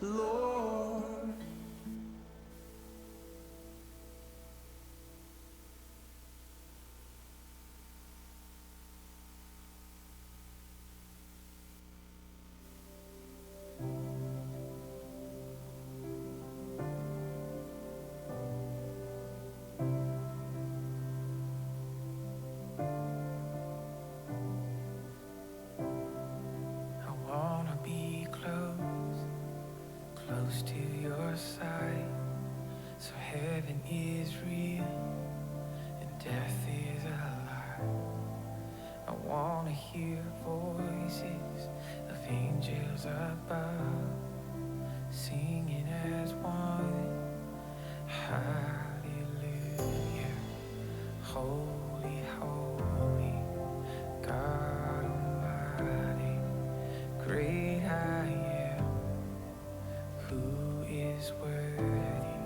Lord. I wanna be close, close to your side, so heaven is real and death is a lie. I wanna hear voices of angels above, singing as one, hallelujah. Holy, holy, God Almighty, great I am, who is worthy,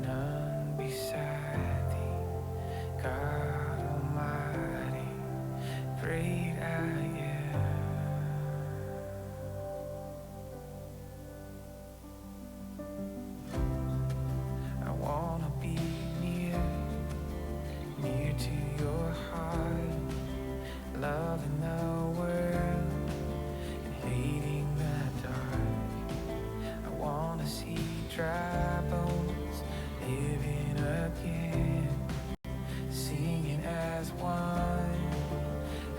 none beside thee, God Almighty, great I am. I wanna be near, near to your heart, loving the world and hating the dark. I wanna see dry bones living again, singing as one,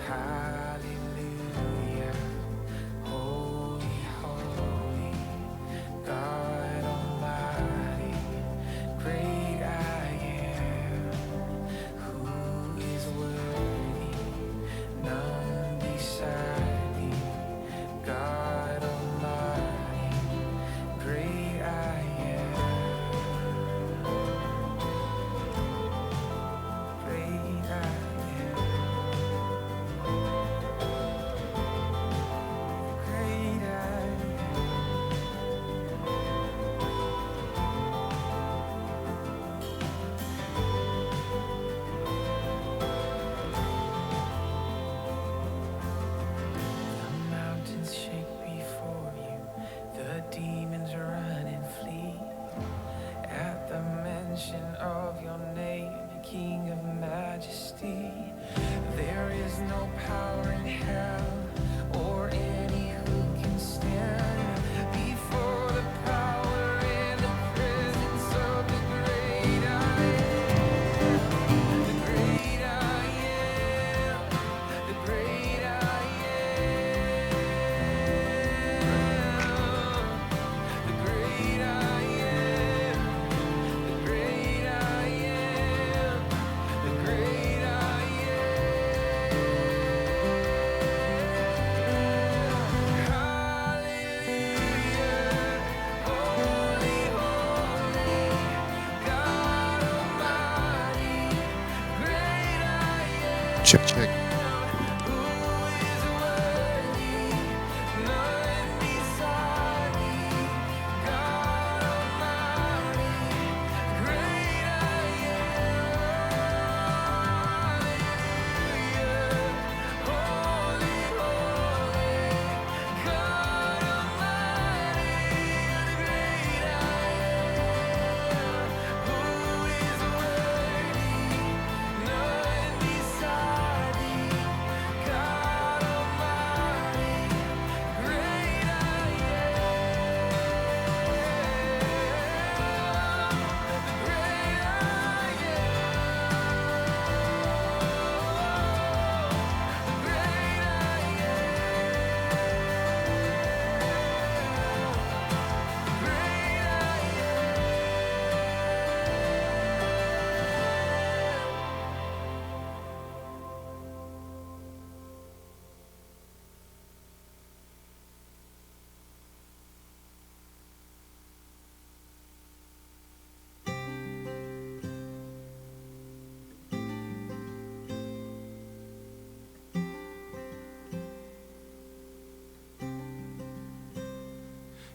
hallelujah. Holy, holy, God Almighty, great I am, who is worthy, none beside thee, God Almighty, great I am, great I am, great I The mountains shake before you, the demons run and flee. At the mention of your name, King of majesty, there is no power in hell or any who can stand before the power and the presence of the great I am. The great I am. The great I am. The great I am. The great I am. The great I am. Hallelujah. Holy, holy, God Almighty, great I am. Check, check. Who is worthy, none beside thee, God Almighty, great I am. Hallelujah. Holy, holy, God Almighty, great I am. Who is worthy, none beside thee, God Almighty, great I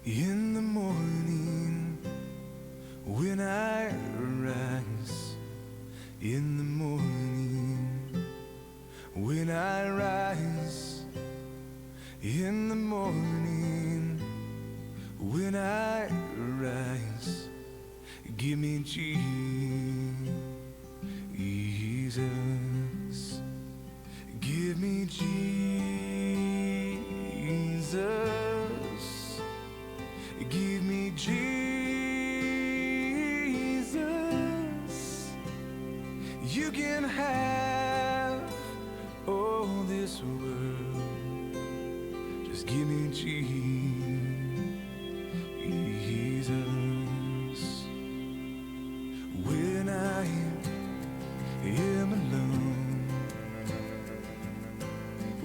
In the morning, when I rise, in the morning, when I rise, in the morning, when I Just give me Jesus. When I am alone,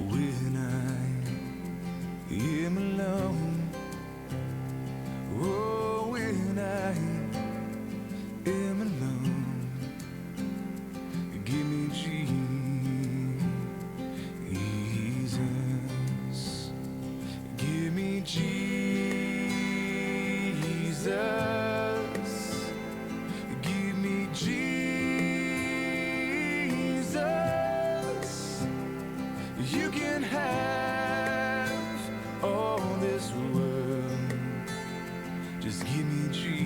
when I am alone, oh, when I am alone, give me Jesus. Give me Jesus. Give me Jesus. You can have all this world. Just give me Jesus.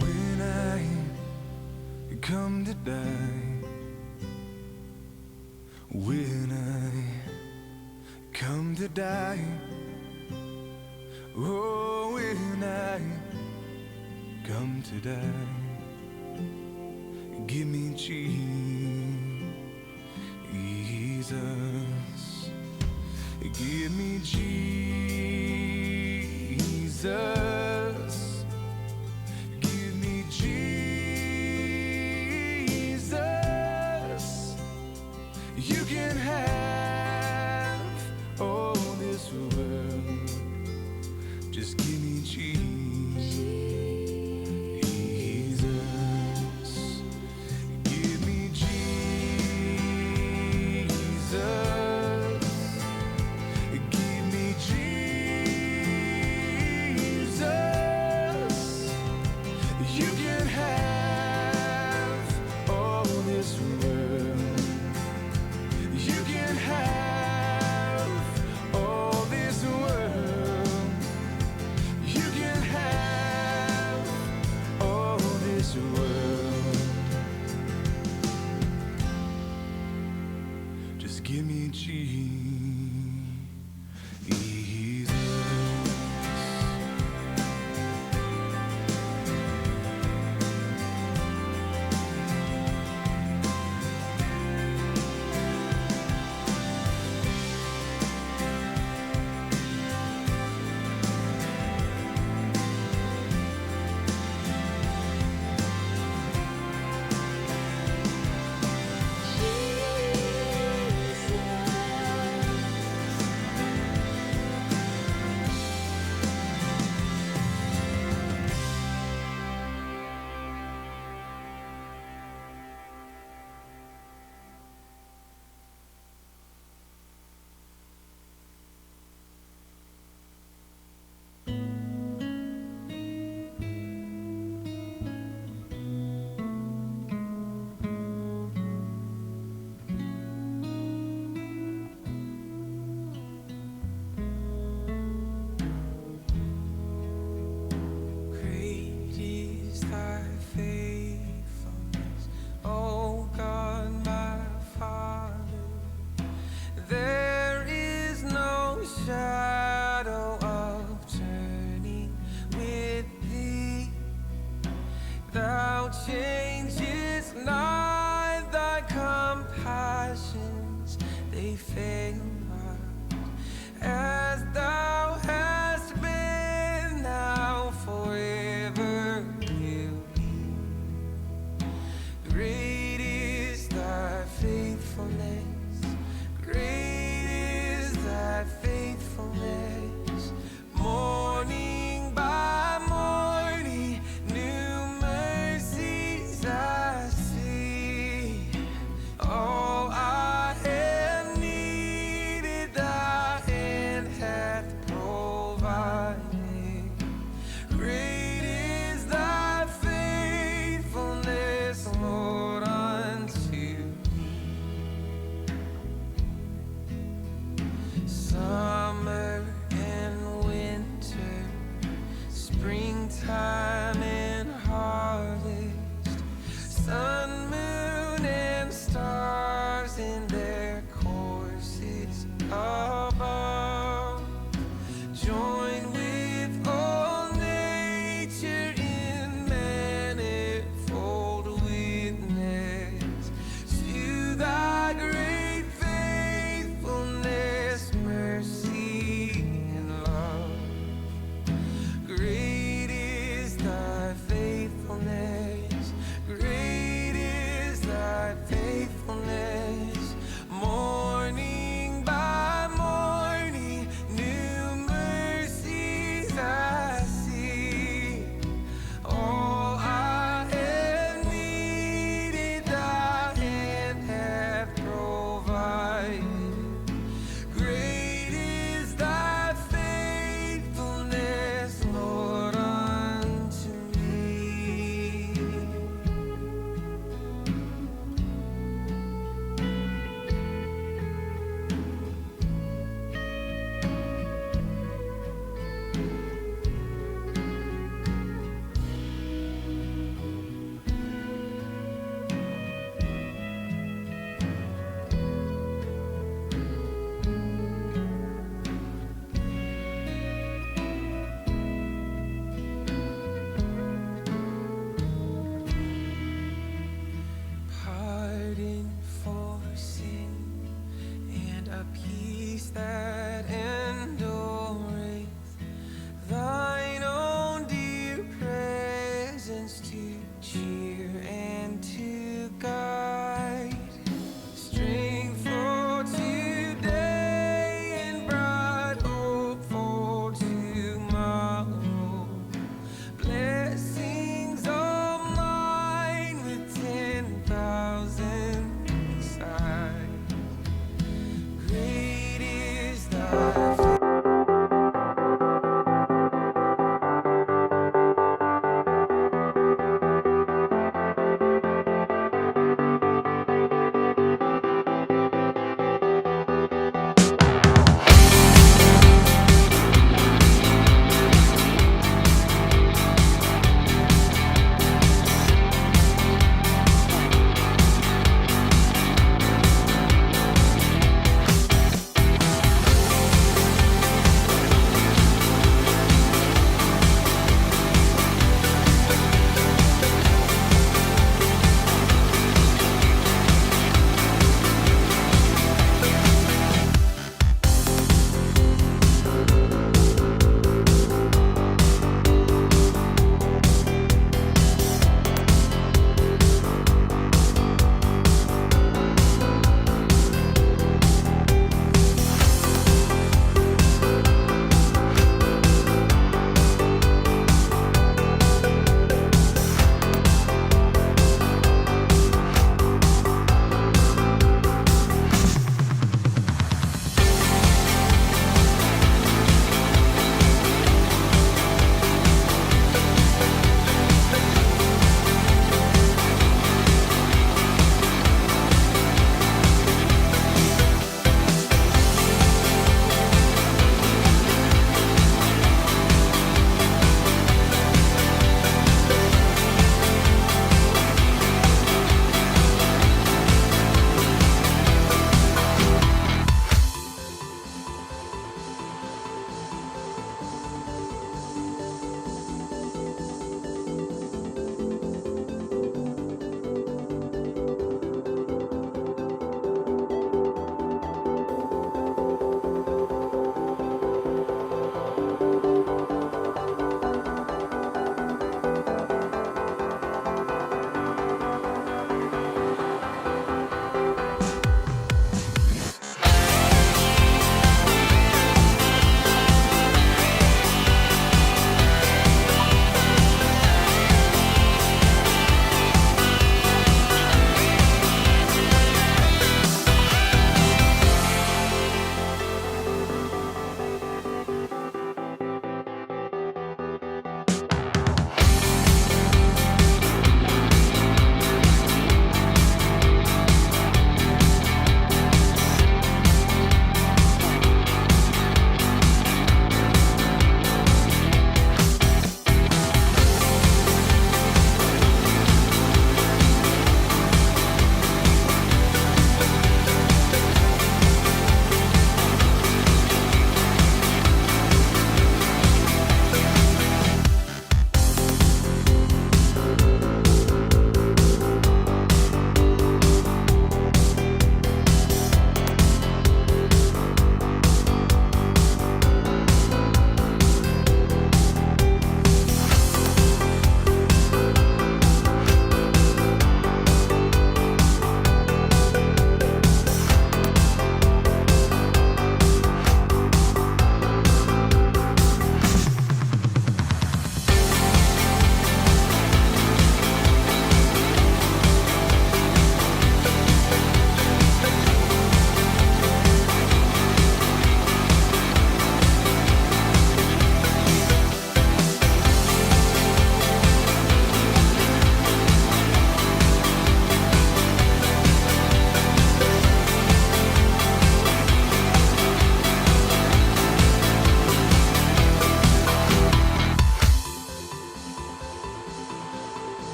When I come to die, when I come to die, oh, when I come to die, give me Jesus. Give me Jesus. Give me Jesus. You can have all this world. Just give me Jesus. Give me Jesus. Give me Jesus.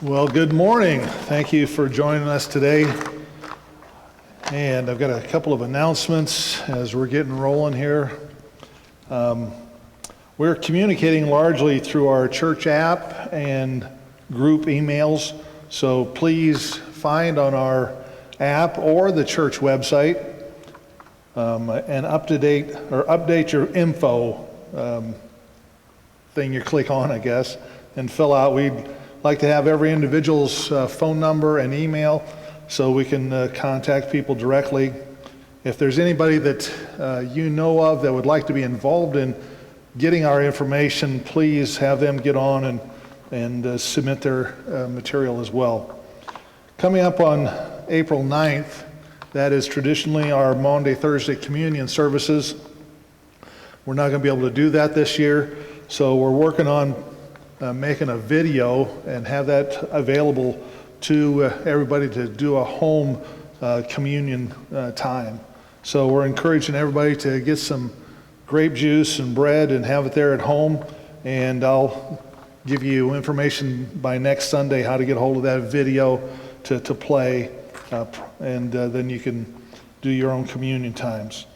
Well, good morning. Thank you for joining us today. And I've got a couple of announcements as we're getting rolling here. We're communicating largely through our church app and group emails. So please find on our app or the church website and update your info thing you click on, I guess, and fill out. We'd like to have every individual's phone number and email so we can contact people directly. If there's anybody that you know of that would like to be involved in getting our information, please have them get on and submit their material as well. Coming up on April 9th, that is traditionally our Maundy Thursday communion services. We're not going to be able to do that this year, so we're working on making a video and have that available to everybody to do a home communion time. So we're encouraging everybody to get some grape juice and bread and have it there at home, and I'll give you information by next Sunday how to get a hold of that video to play, and then you can do your own communion times.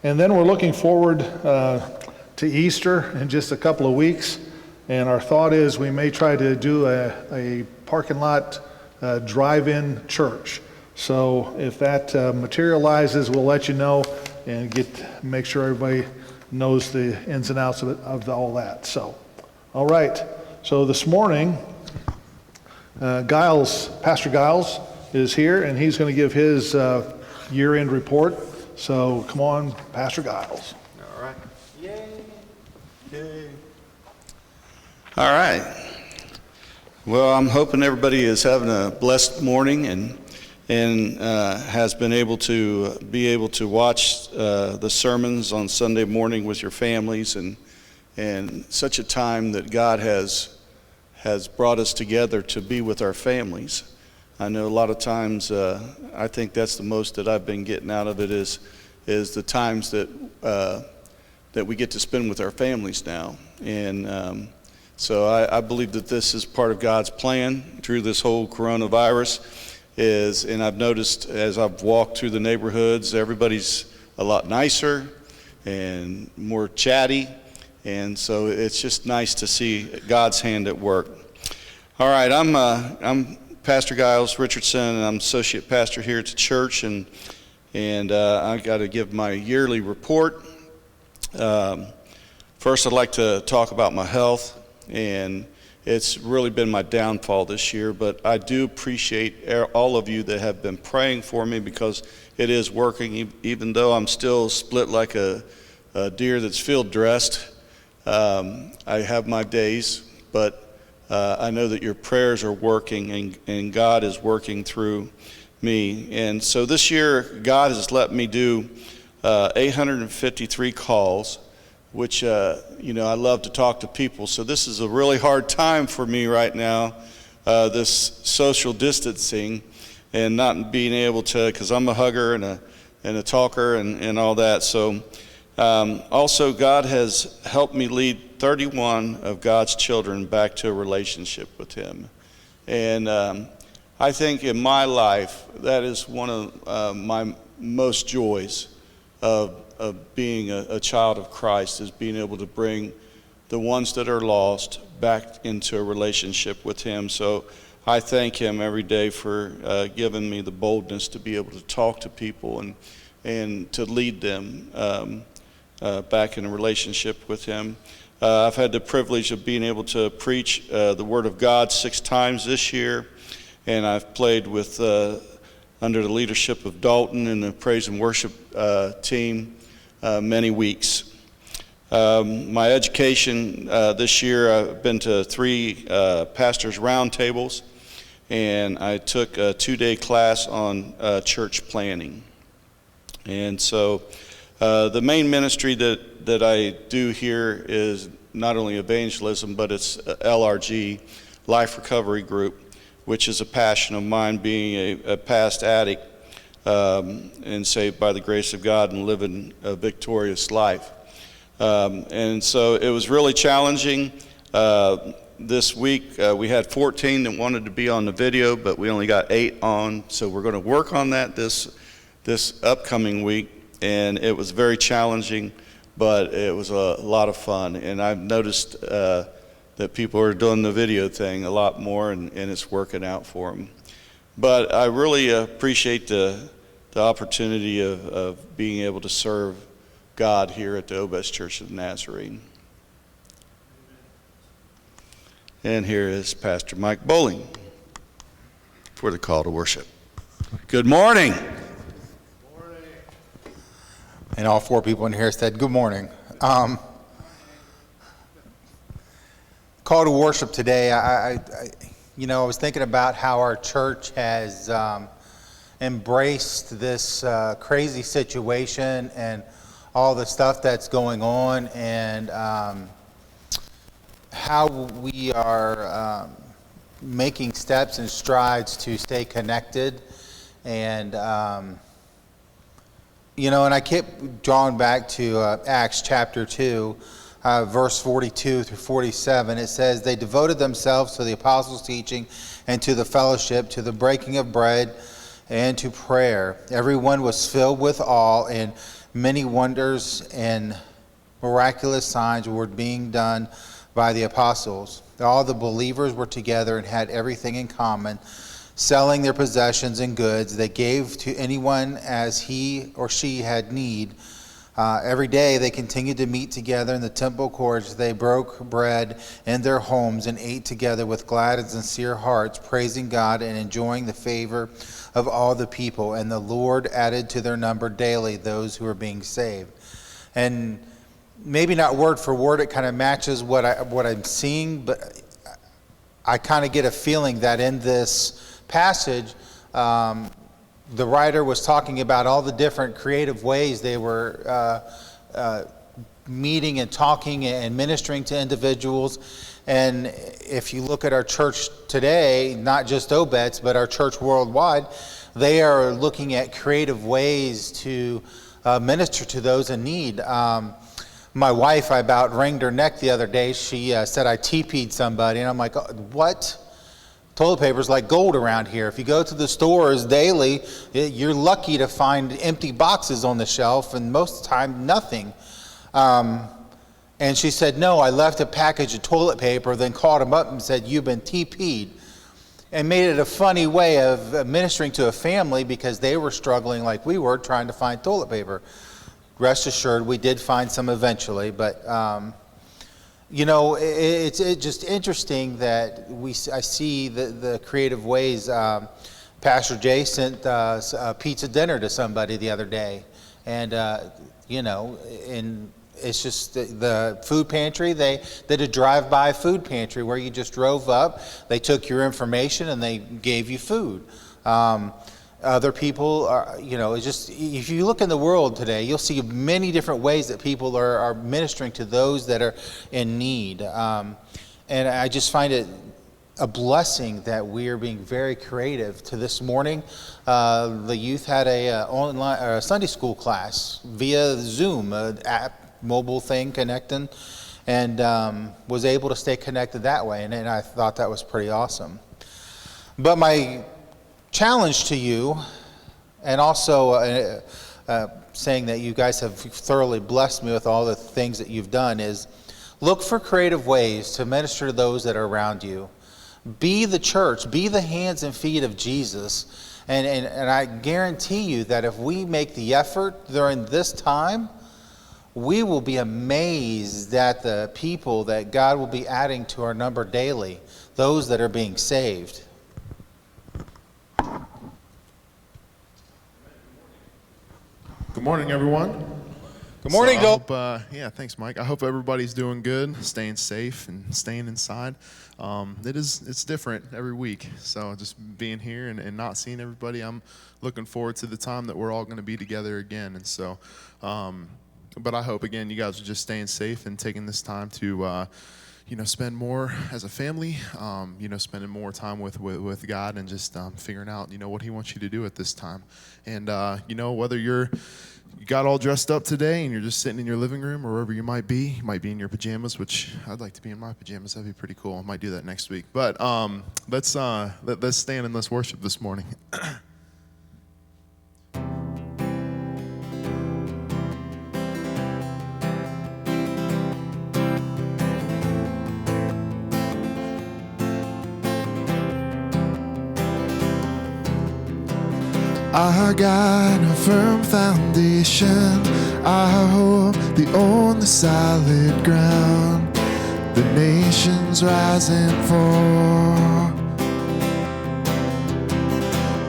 And then we're looking forward to Easter in just a couple of weeks. And our thought is we may try to do a parking lot drive-in church. So if that materializes, we'll let you know and make sure everybody knows the ins and outs of all that. So, all right. So this morning, Pastor Giles is here, and he's going to give his year-end report. So come on, Pastor Giles. All right. Yay. Yay. All right. Well, I'm hoping everybody is having a blessed morning and has been able to watch the sermons on Sunday morning with your families, and such a time that God has brought us together to be with our families. I know a lot of times I think that's the most that I've been getting out of it is the times that we get to spend with our families now, and so I believe that this is part of God's plan through this whole coronavirus and I've noticed as I've walked through the neighborhoods, everybody's a lot nicer and more chatty, and so it's just nice to see God's hand at work. All right, I'm Pastor Giles Richardson, and I'm associate pastor here at the church, and I got to give my yearly report. First, I'd like to talk about my health. And it's really been my downfall this year, but I do appreciate all of you that have been praying for me, because it is working, even though I'm still split like a deer that's field dressed. I have my days, but I know that your prayers are working, and God is working through me. And so this year, God has let me do 853 calls, which, I love to talk to people. So this is a really hard time for me right now, this social distancing and not being able to, because I'm a hugger and a talker and all that. So also God has helped me lead 31 of God's children back to a relationship with Him. And I think in my life, that is one of my most joys of being a child of Christ, is being able to bring the ones that are lost back into a relationship with Him. So I thank Him every day for giving me the boldness to be able to talk to people and to lead them back in a relationship with Him. I've had the privilege of being able to preach the Word of God 6 times this year, and I've played with under the leadership of Dalton and the praise and worship team many weeks. My education this year, I've been to 3 pastors' roundtables, and I took a 2-day class on church planning. And so the main ministry that I do here is not only evangelism, but it's LRG, Life Recovery Group, which is a passion of mine, being a past addict and saved by the grace of God and living a victorious life. And so it was really challenging. this week we had 14 that wanted to be on the video, but we only got 8 on. So we're going to work on that this upcoming week, and it was very challenging, but it was a lot of fun. And I've noticed that people are doing the video thing a lot more, and it's working out for them. But I really appreciate the opportunity of being able to serve God here at the Obez Church of the Nazarene. And here is Pastor Mike Bowling for the call to worship. Good morning. And all 4 people in here said, good morning. Call to worship today, I was thinking about how our church has embraced this crazy situation and all the stuff that's going on, and how we are making steps and strides to stay connected. And and I kept drawing back to Acts chapter 2, verse 42 through 47. It says, they devoted themselves to the apostles' teaching and to the fellowship, to the breaking of bread, and to prayer. Everyone was filled with awe, and many wonders and miraculous signs were being done by the apostles. All the believers were together and had everything in common. Selling their possessions and goods, they gave to anyone as he or she had need. Every day they continued to meet together in the temple courts. They broke bread in their homes and ate together with glad and sincere hearts, praising God and enjoying the favor of all the people. And the Lord added to their number daily those who were being saved. And maybe not word for word, it kind of matches what I'm seeing, but I kind of get a feeling that in this passage, the writer was talking about all the different creative ways they were meeting and talking and ministering to individuals. And if you look at our church today, not just Obetz, but our church worldwide, they are looking at creative ways to minister to those in need. My wife, I about wringed her neck the other day. She said I TP'd somebody, and I'm like, what? Toilet paper is like gold around here. If you go to the stores daily, you're lucky to find empty boxes on the shelf, and most of the time, nothing. And she said, no, I left a package of toilet paper, then called him up and said, you've been TP'd. And made it a funny way of ministering to a family because they were struggling like we were trying to find toilet paper. Rest assured, we did find some eventually, but it's just interesting that I see the creative ways. Pastor Jay sent a pizza dinner to somebody the other day, and and it's just the food pantry. They did a drive-by food pantry where you just drove up, they took your information, and they gave you food. Other people are, it's just, if you look in the world today, you'll see many different ways that people are ministering to those that are in need. And I just find it a blessing that we are being very creative. To this morning, the youth had a online or a Sunday school class via Zoom, an app, mobile thing connecting, and was able to stay connected that way. And I thought that was pretty awesome. But my challenge to you, and also saying that you guys have thoroughly blessed me with all the things that you've done, is look for creative ways to minister to those that are around you. Be the church, be the hands and feet of Jesus, and I guarantee you that if we make the effort during this time, we will be amazed at the people that God will be adding to our number daily, those that are being saved. Good morning, everyone. Good morning, Joel. Thanks, Mike. I hope everybody's doing good, staying safe, and staying inside. It's different every week, so just being here and not seeing everybody, I'm looking forward to the time that we're all going to be together again. And so, but I hope, again, you guys are just staying safe and taking this time to spend more as a family, spending more time with God, and just figuring out, what He wants you to do at this time. And, whether you're you got all dressed up today and you're just sitting in your living room or wherever you might be in your pajamas, which I'd like to be in my pajamas. That'd be pretty cool. I might do that next week. But let's stand and let's worship this morning. I got a firm foundation, I hope the only solid ground. The nations rise and fall,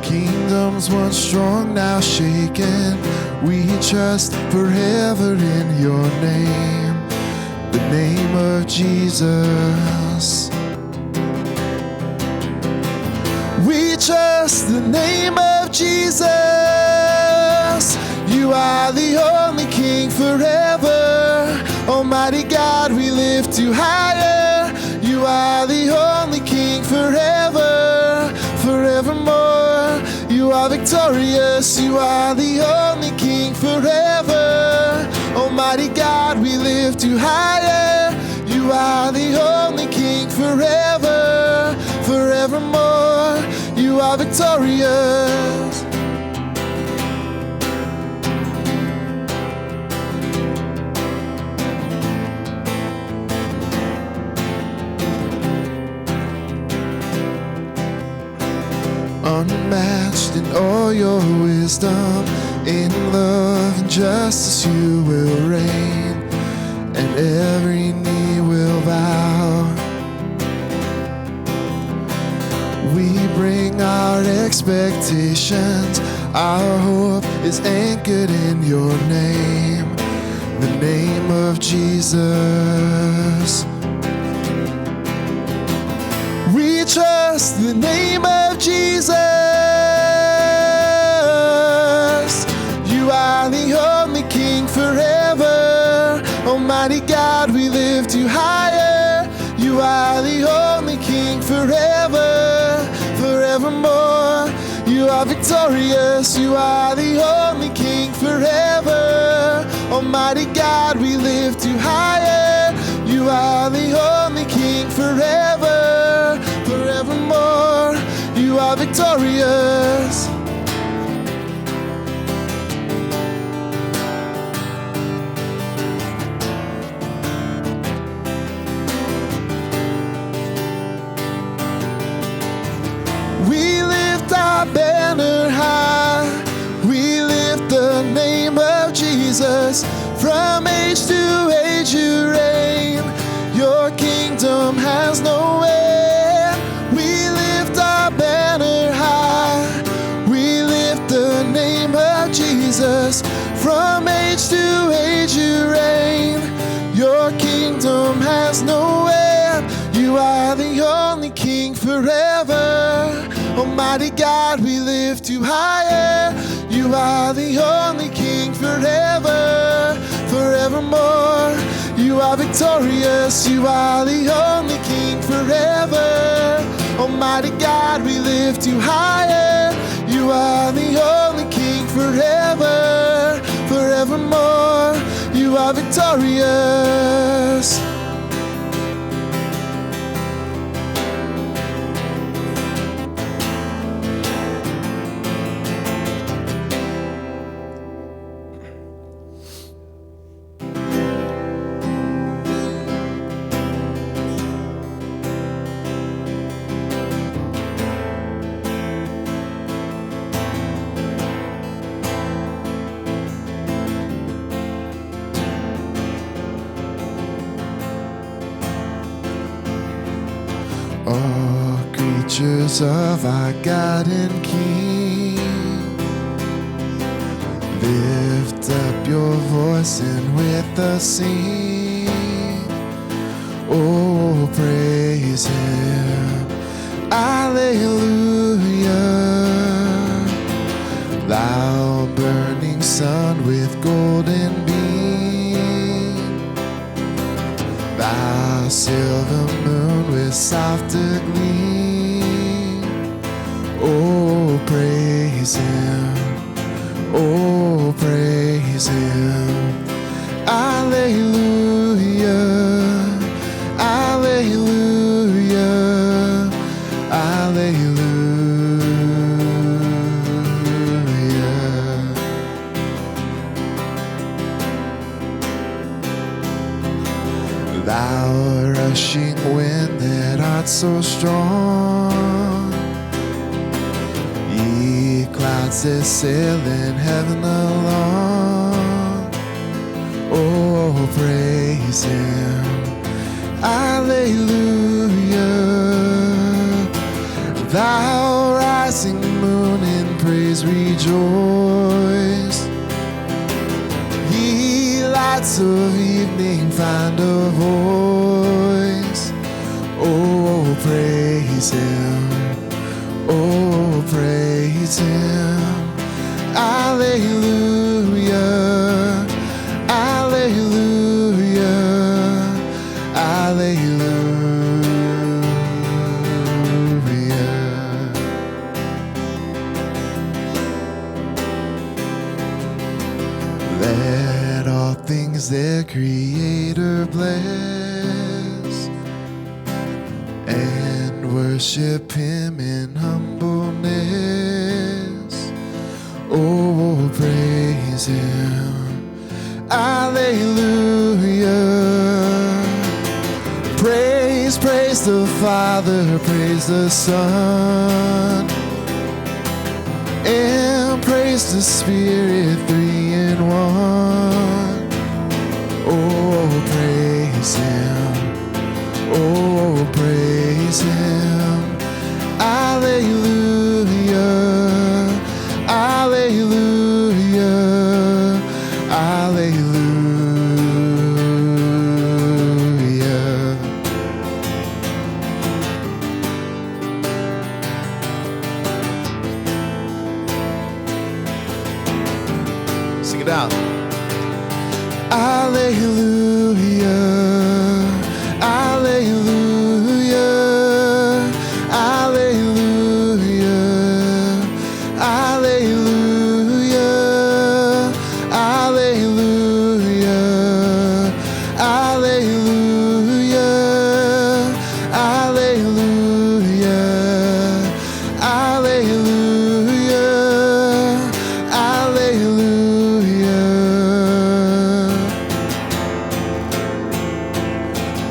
kingdoms once strong now shaken. We trust forever in your name, the name of Jesus. We trust the name of Jesus. You are the only King forever. Almighty God, we lift you higher. You are the only King forever, forevermore. You are victorious. You are the only King forever. Almighty God, we lift you higher. You are the only King forever, forevermore. You are victorious. Unmatched in all your wisdom, in love and justice you will reign, and every knee will bow. We bring our expectations, our hope is anchored in your name, the name of Jesus. We trust the name of Jesus. You are the only King forever. Almighty God, we lift you higher. You are the only King forever, forevermore. You are victorious. You are the only King forever. Almighty God, we lift you higher. You are the only King forever, forevermore. You are victorious. We lift our banner high. We lift the name of Jesus. From age to age you reign. Your kingdom has no end. We lift our banner high. We lift the name of Jesus. From age to age you reign. Your kingdom has no end. You are the only King forever. Almighty God, we lift you higher. You are the only King forever, forevermore. You are victorious. You are the only King forever. Almighty God, we lift you higher. You are the only King forever, forevermore. You are victorious. All creatures of our God and King, lift up your voice and with us sing. Oh, praise Him, Alleluia. Thou burning sun with golden beam, thou silver moon with softer gleam. Oh, praise Him, oh, praise praise Him. Alleluia, alleluia, alleluia. Thou rushing wind that art so strong, ye clouds that sail in heaven along. Oh, praise Him. Alleluia. Thou rising moon in praise rejoice. Ye lights of evening find a voice. Oh, praise Him. Oh, praise Him. Alleluia. Alleluia. Alleluia. Let all things their Creator bless, and worship Him in humbleness. Oh, praise Him. Alleluia. Praise, praise the Father, praise the Son, and praise the Spirit, three in one. Oh, praise Him. Oh, praise Him. Alleluia. Alleluia. Alleluia. Sing it out. Alleluia. Alleluia. Alleluia. Alleluia. Alleluia. Alleluia. Alleluia. Alleluia. Alleluia.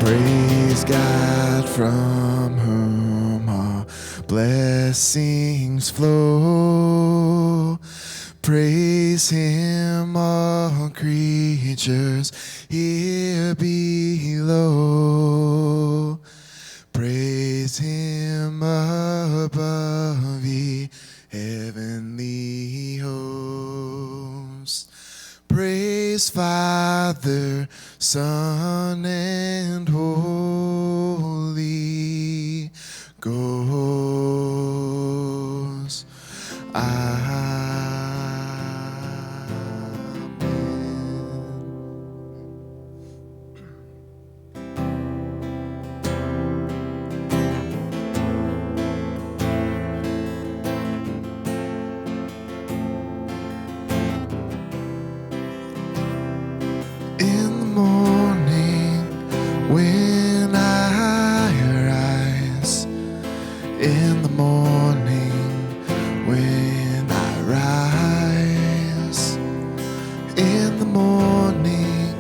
Praise God from whom all blessings flow. Praise Him, all creatures here below. Praise Him above ye heavenly hosts. Praise Father, Son, and Holy Ghost. Amen. In the morning when I rise, in the morning when I rise, in the morning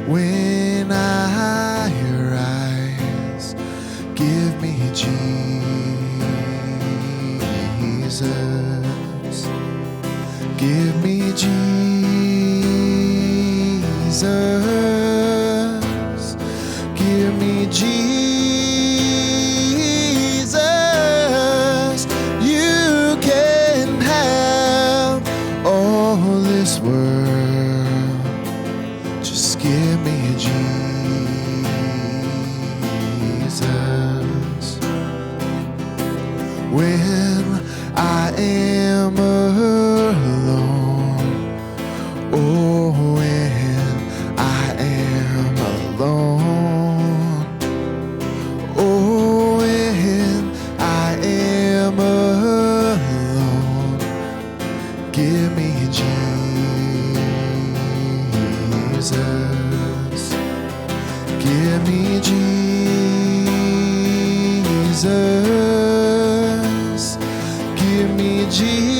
when I rise, give me Jesus, give me Jesus, give me Jesus. You can have all this world, just give me Jesus. When I am alone, oh, when I am alone, oh, when I am alone, give me Jesus. me, Jesus.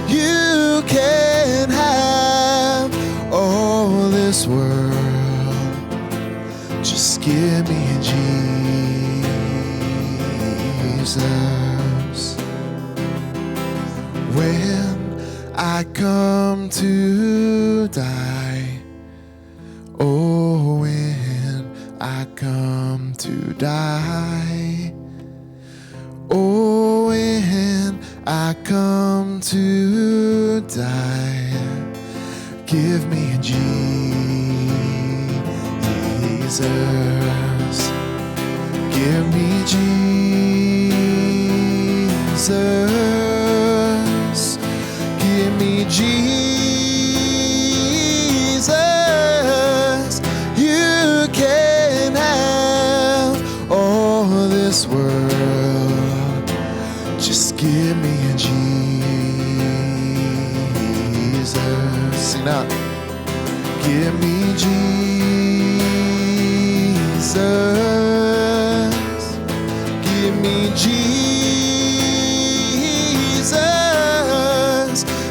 You can have all this world. Just give me, Jesus. When I come to die, oh, when I come to die, oh, when I come to die, give me, Jesus. Give me, Jesus. Give me, Jesus. You can have all this world. Just give me, Jesus. Sing out. Give me, Jesus. Give me, Jesus.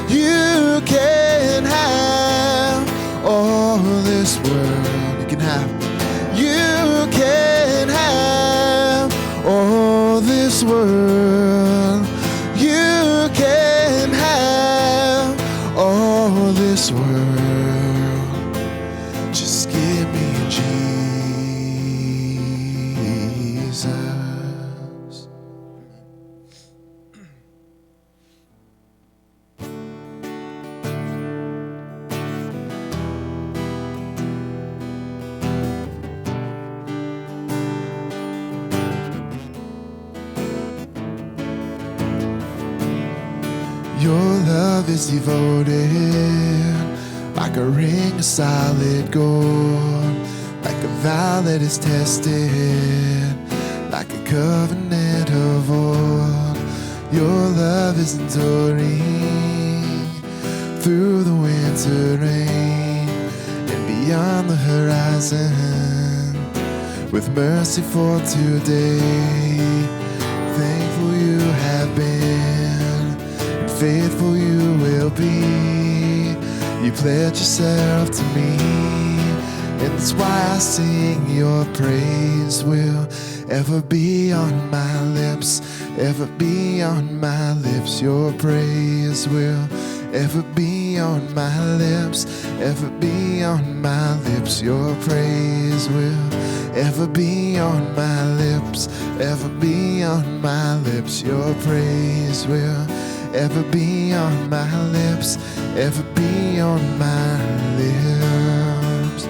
You can have all this world. You can have. You can have all this world. You can have all this world. Just give me, Jesus. Your love is devoted, like a ring of solid gold, like a vow that is tested, like a covenant of old. Your love is enduring through the winter rain and beyond the horizon, with mercy for today. Thankful you have been, faithful you will be. You pledge yourself to me, and that's why I sing. Your praise will ever be on my lips, ever be on my lips. Your praise will ever be on my lips, ever be on my lips. Your praise will ever be on my lips, ever be on my lips. Your praise will ever be on my lips, ever be on my lips.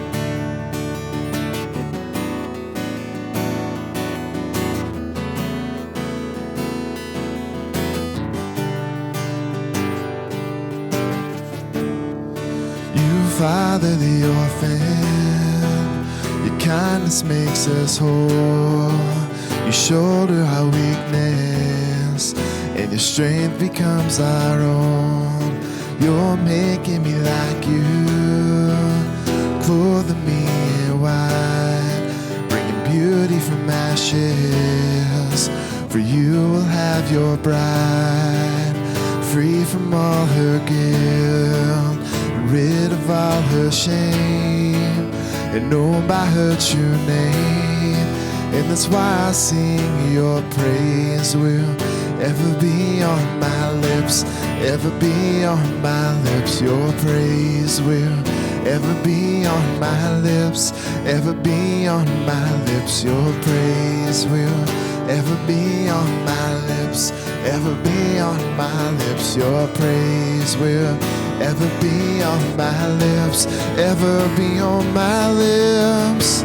You father the orphan, your kindness makes us whole. You shoulder our weakness, and your strength becomes our own. You're making me like you, clothing me in white, bringing beauty from ashes. For you will have your bride, free from all her guilt, rid of all her shame, and known by her true name. And that's why I sing. Your praise will ever be on my lips, ever be on my lips. Your praise will ever be on my lips, ever be on my lips. Your praise will ever be on my lips, ever be on my lips. Your praise will ever be on my lips, ever be on my lips.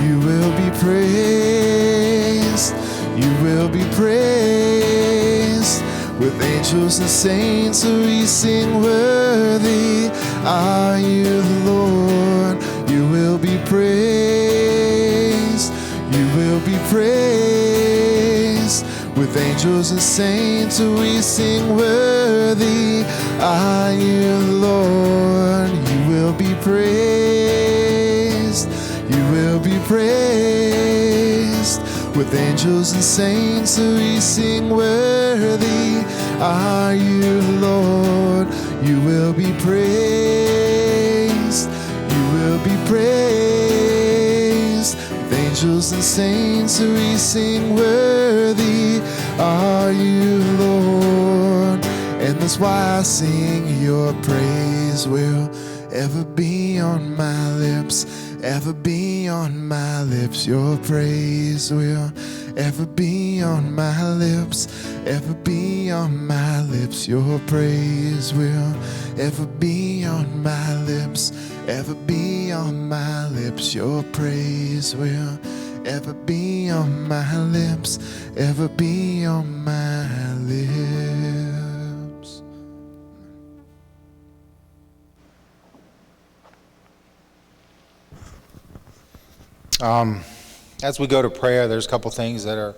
You will be praised, you will be praised. With angels and saints we sing, worthy are you, Lord. You will be praised, you will be praised. With angels and saints we sing, worthy are you, Lord. You will be praised, you will be praised. With angels and saints we sing, worthy are you, Lord. You will be praised. You will be praised. With angels and saints we sing, worthy are you, Lord. And that's why I sing, your praise will ever be on my lips, ever be on my lips. Your praise will ever be on my lips, ever be on my lips. Your praise will ever be on my lips, ever be on my lips. Your praise will ever be on my lips, ever be on my lips. As we go to prayer, there's a couple things that are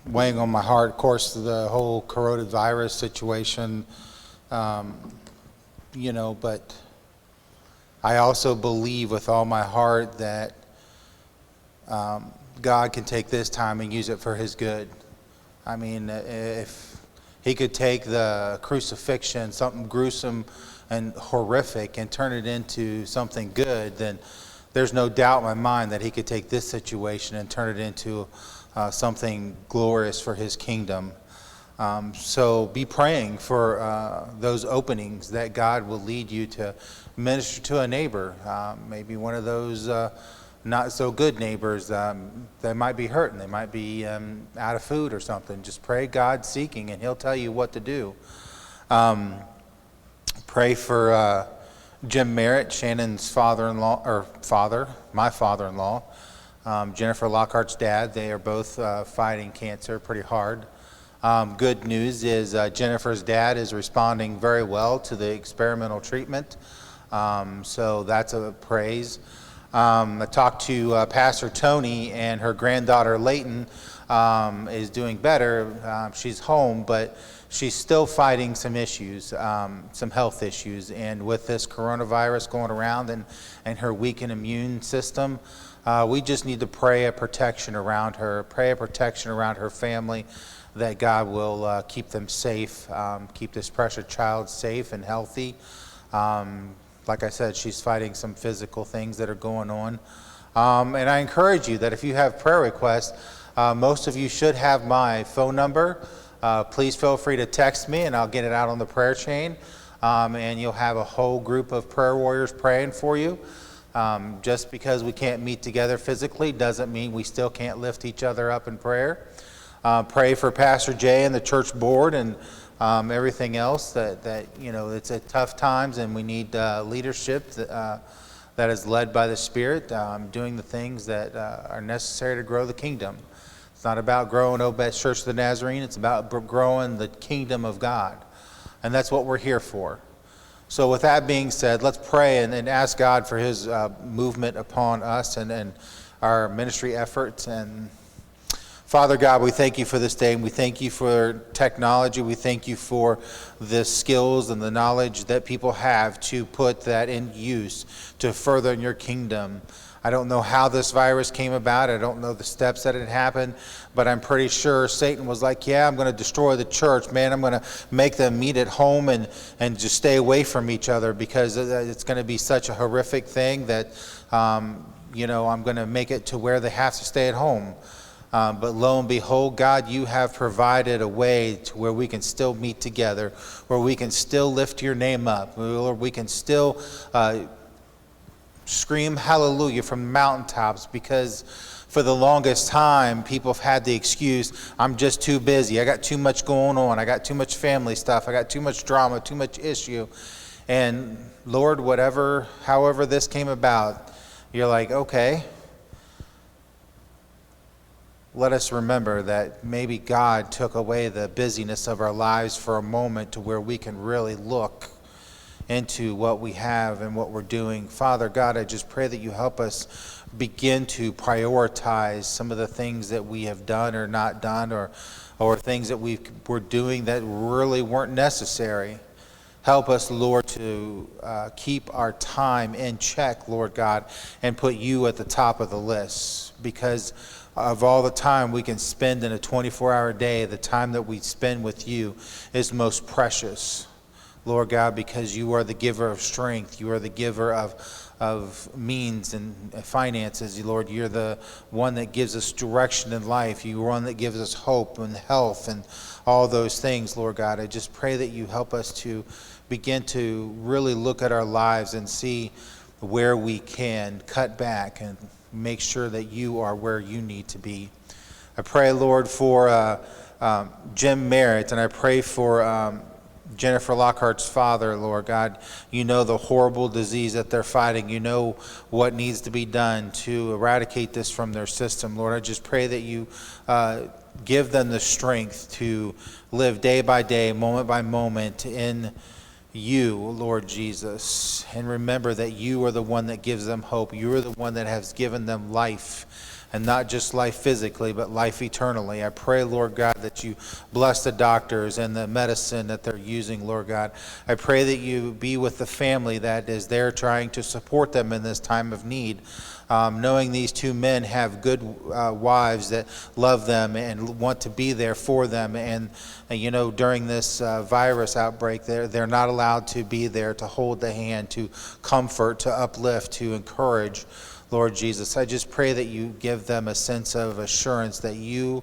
weighing on my heart. Of course, the whole coronavirus situation, but I also believe with all my heart that God can take this time and use it for his good. I mean, if he could take the crucifixion, something gruesome and horrific, and turn it into something good, then there's no doubt in my mind that he could take this situation and turn it into something glorious for his kingdom. So be praying for those openings that God will lead you to minister to a neighbor, maybe one of those not so good neighbors that might be hurting, they might be out of food or something. Just pray God seeking and he'll tell you what to do. Pray for Jim Merritt, Shannon's my father-in-law, Jennifer Lockhart's dad. They are both fighting cancer pretty hard. Good news is Jennifer's dad is responding very well to the experimental treatment, so that's a praise. I talked to Pastor Tony, and her granddaughter Layton is doing better. She's home, but she's still fighting some issues, some health issues. And with this coronavirus going around and her weakened immune system, we just need to pray a protection around her, pray a protection around her family, that God will keep them safe, keep this precious child safe and healthy. Like I said, she's fighting some physical things that are going on. And I encourage you that if you have prayer requests, most of you should have my phone number. Please feel free to text me and I'll get it out on the prayer chain. And you'll have a whole group of prayer warriors praying for you. Just because we can't meet together physically doesn't mean we still can't lift each other up in prayer. Pray for Pastor Jay and the church board and everything else that it's at tough times, and we need leadership that is led by the Spirit, doing the things that are necessary to grow the kingdom. It's not about growing Obed Church of the Nazarene, it's about growing the kingdom of God. And that's what we're here for. So with that being said, let's pray and ask God for his movement upon us and our ministry efforts. And Father God, we thank you for this day, and we thank you for technology. We thank you for the skills and the knowledge that people have to put that in use to further your kingdom. I don't know how this virus came about. I don't know the steps that it happened, but I'm pretty sure Satan was like, yeah, I'm going to destroy the church, man. I'm going to make them meet at home and just stay away from each other, because it's going to be such a horrific thing that, I'm going to make it to where they have to stay at home. But lo and behold, God, you have provided a way to where we can still meet together, where we can still lift your name up, where we can still scream hallelujah from the mountaintops, because for the longest time, people have had the excuse, I'm just too busy. I got too much going on. I got too much family stuff. I got too much drama, too much issue. And Lord, however this came about, you're like, okay, let us remember that maybe God took away the busyness of our lives for a moment to where we can really look into what we have and what we're doing. Father God, I just pray that you help us begin to prioritize some of the things that we have done or not done, or things that we're doing that really weren't necessary. Help us, Lord, to keep our time in check, Lord God, and put you at the top of the list. Because of all the time we can spend in a 24-hour day, the time that we spend with you is most precious, Lord God, because you are the giver of strength. You are the giver of means and finances. Lord, you're the one that gives us direction in life. You're one that gives us hope and health and all those things, Lord God. I just pray that you help us to begin to really look at our lives and see where we can cut back and make sure that you are where you need to be. I pray, Lord, for Jim Merritt, and I pray for Jennifer Lockhart's father, Lord God. You know the horrible disease that they're fighting. You know what needs to be done to eradicate this from their system. Lord, I just pray that you give them the strength to live day by day, moment by moment in you, Lord Jesus, and remember that you are the one that gives them hope. You are the one that has given them life, and not just life physically, but life eternally. I pray, Lord God, that you bless the doctors and the medicine that they're using, Lord God. I pray that you be with the family that is there trying to support them in this time of need. Knowing these two men have good wives that love them and want to be there for them. And you know, during this virus outbreak, they're not allowed to be there to hold the hand, to comfort, to uplift, to encourage. Lord Jesus, I just pray that you give them a sense of assurance that you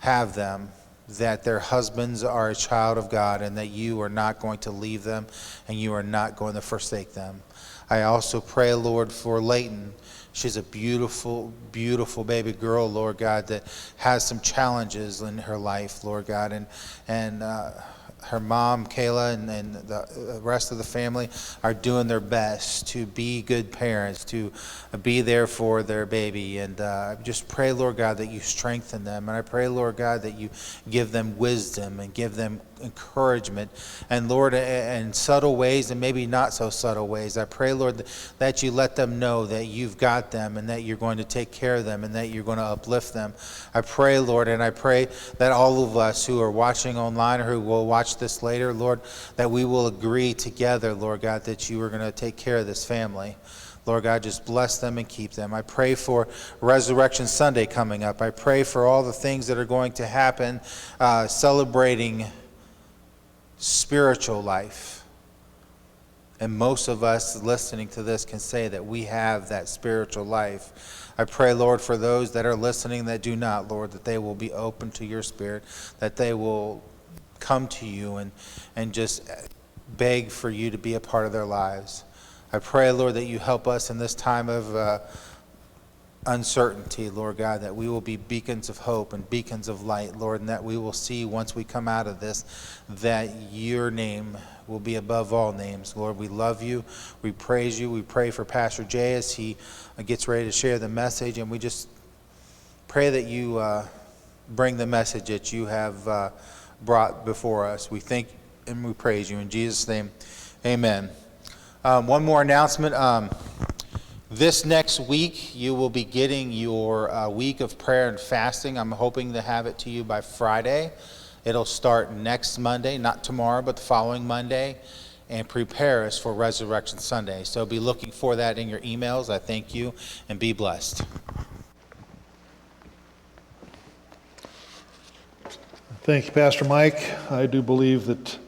have them, that their husbands are a child of God, and that you are not going to leave them and you are not going to forsake them. I also pray, Lord, for Leighton. She's a beautiful, beautiful baby girl, Lord God, that has some challenges in her life, Lord God. And her mom, Kayla, and the rest of the family are doing their best to be good parents, to be there for their baby. And I just pray, Lord God, that you strengthen them. And I pray, Lord God, that you give them wisdom and give them encouragement. And Lord, in subtle ways and maybe not so subtle ways, I pray, Lord, that you let them know that you've got them and that you're going to take care of them and that you're going to uplift them. I pray, Lord, and I pray that all of us who are watching online or who will watch this later, Lord, that we will agree together, Lord God, that you are going to take care of this family. Lord God, just bless them and keep them. I pray for Resurrection Sunday coming up. I pray for all the things that are going to happen, celebrating spiritual life. And most of us listening to this can say that we have that spiritual life. I pray, Lord, for those that are listening that do not, Lord, that they will be open to your Spirit, that they will come to you and just beg for you to be a part of their lives. I pray, Lord, that you help us in this time of uncertainty, Lord God, that we will be beacons of hope and beacons of light, Lord, and that we will see once we come out of this that your name will be above all names. Lord, we love you. We praise you. We pray for Pastor Jay as he gets ready to share the message, and we just pray that you bring the message that you have brought before us. We thank and we praise you. In Jesus' name, amen. One more announcement. This next week, you will be getting your week of prayer and fasting. I'm hoping to have it to you by Friday. It'll start next Monday, not tomorrow, but the following Monday, and prepare us for Resurrection Sunday. So be looking for that in your emails. I thank you, and be blessed. Thank you, Pastor Mike. I do believe that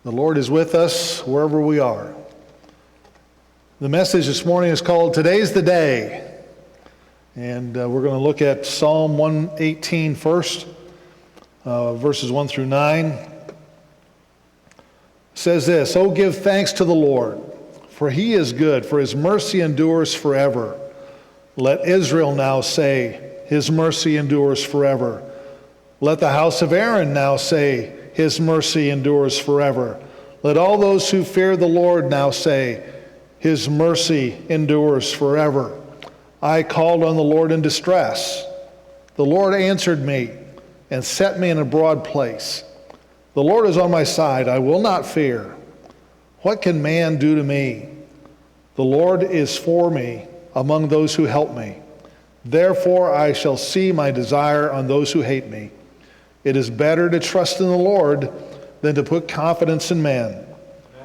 the Lord is with us wherever we are. The message this morning is called Today's the Day. And we're going to look at Psalm 118 first, verses 1 through 9. It says this, "Oh, give thanks to the Lord, for he is good, for his mercy endures forever. Let Israel now say, his mercy endures forever. Let the house of Aaron now say, his mercy endures forever. Let all those who fear the Lord now say, his mercy endures forever. I called on the Lord in distress. The Lord answered me and set me in a broad place. The Lord is on my side. I will not fear. What can man do to me? The Lord is for me among those who help me. Therefore I shall see my desire on those who hate me. It is better to trust in the Lord than to put confidence in man.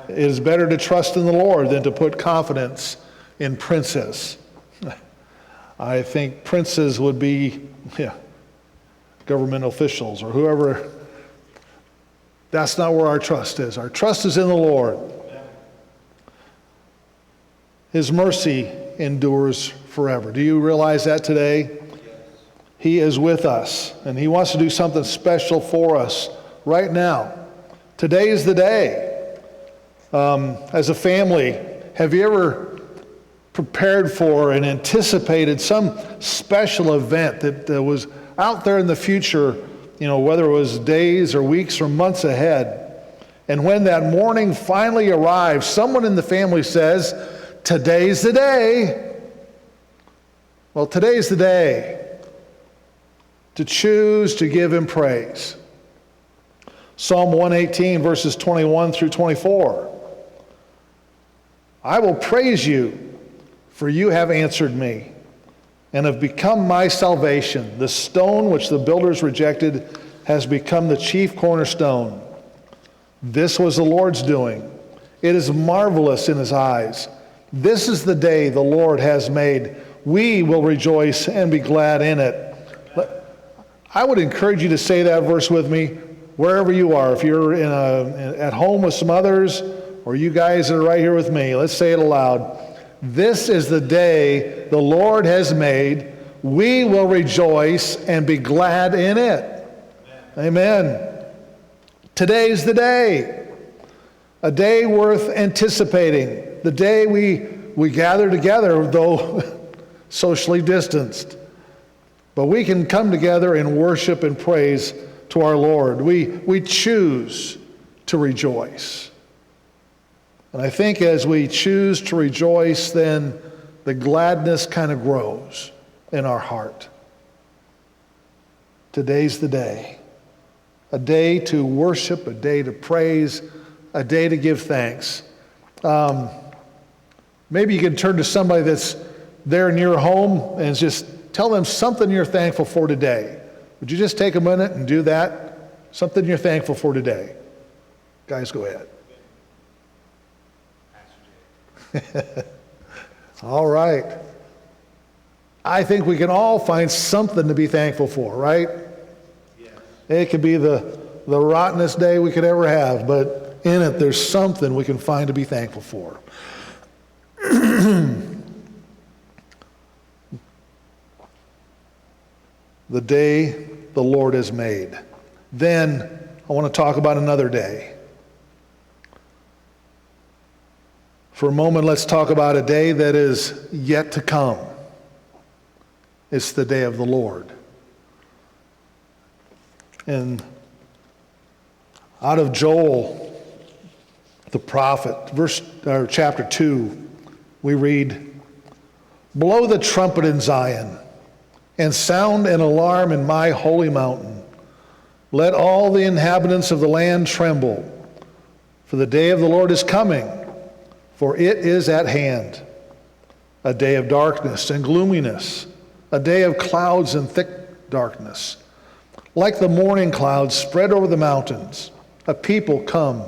It is better to trust in the Lord than to put confidence in princes." I think princes would be government officials or whoever. That's not where our trust is. Our trust is in the Lord. His mercy endures forever. Do you realize that today? He is with us, and He wants to do something special for us right now. Today is the day. As a family, have you ever prepared for and anticipated some special event that was out there in the future, whether it was days or weeks or months ahead? And when that morning finally arrives, someone in the family says, "Today's the day." Well, today's the day to choose to give Him praise. Psalm 118, verses 21 through 24. "I will praise you, for you have answered me, and have become my salvation. The stone which the builders rejected has become the chief cornerstone. This was the Lord's doing. It is marvelous in His eyes. This is the day the Lord has made. We will rejoice and be glad in it." I would encourage you to say that verse with me wherever you are. If you're at home with some others, or you guys are right here with me, let's say it aloud. This is the day the Lord has made. We will rejoice and be glad in it. Amen. Today's the day. A day worth anticipating. The day we gather together, though socially distanced. But we can come together and worship and praise to our Lord. We choose to rejoice. And I think as we choose to rejoice, then the gladness kind of grows in our heart. Today's the day. A day to worship, a day to praise, a day to give thanks. Maybe you can turn to somebody that's there in your home and just tell them something you're thankful for today. Would you just take a minute and do that? Something you're thankful for today. Guys, go ahead. All right. I think we can all find something to be thankful for, right? Yes. It could be the rottenest day we could ever have, but in it there's something we can find to be thankful for. The day the Lord has made. Then I want to talk about another day. For a moment, let's talk about a day that is yet to come. It's the day of the Lord. And out of Joel, the prophet, chapter 2, we read, "Blow the trumpet in Zion, and sound an alarm in my holy mountain. Let all the inhabitants of the land tremble, for the day of the Lord is coming, for it is at hand. A day of darkness and gloominess, a day of clouds and thick darkness. Like the morning clouds spread over the mountains, a people come,